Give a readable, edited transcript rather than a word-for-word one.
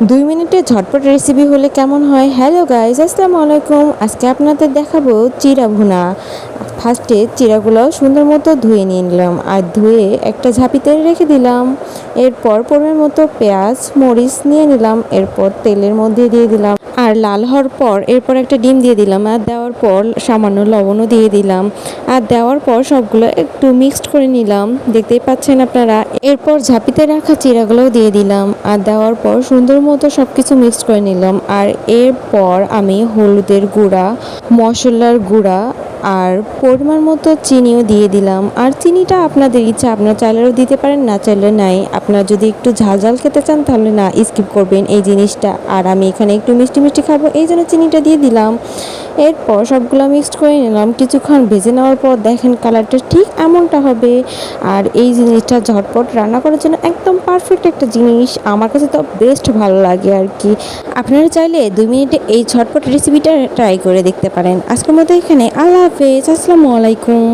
2 মিনিটে ঝটপট রেসিপি হলে কেমন হয়? হ্যালো গাইস, আসসালামু আলাইকুম। আজকে আপনাদের দেখাবো চিড়া ভুনা। ফার্স্টে চিড়াগুলো সুন্দর মতো ধুয়ে নিয়ে নিলাম আর ধুয়ে একটা ঝাঁপিতে রেখে দিলাম। এরপর পরিমাণ মতো পেঁয়াজ মরিচ নিয়ে নিলাম, এরপর তেলের মধ্যে দিয়ে দিলাম আর লাল হওয়ার পর এরপর একটা ডিম দিয়ে দিলাম আর দেওয়ার পর সামান্য লবণও দিয়ে দিলাম আর দেওয়ার পর সবগুলো একটু মিক্সড করে নিলাম, দেখতেই পাচ্ছেন আপনারা। এরপর ঝাঁপিতে রাখা চিড়াগুলোও দিয়ে দিলাম আর দেওয়ার পর সুন্দর মতো সব কিছু মিক্সড করে নিলাম। আর এরপর আমি হলুদের গুঁড়া, মশলার গুঁড়া আর পরিমাণ মতো চিনিও দিয়ে দিলাম। আর চিনিটা আপনাদের ইচ্ছা, আপনারা চাইলেও দিতে পারেন, না চাইলে নাই। আপনারা যদি একটু ঝাল ঝাল খেতে চান তাহলে না স্কিপ করবেন এই জিনিসটা। আর আমি এখানে একটু মিষ্টি মিষ্টি খাবো, এই জন্য চিনিটা দিয়ে দিলাম। এরপর সবগুলো মিক্সড করে নিলাম, কিছুক্ষণ ভেজে নেওয়ার পর দেখেন কালারটা ঠিক এমনটা হবে। আর এই জিনিসটা ঝটপট রান্না করার জন্য একদম পারফেক্ট একটা জিনিস, আমার কাছে তো বেস্ট ভালো লাগে আর কি। আপনারা চাইলে 2 মিনিটে এই ঝটপট রেসিপিটা ট্রাই করে দেখতে পারেন। আজকের মতো এখানে, আল্লাহ হাফেজ, আসসালামু আলাইকুম।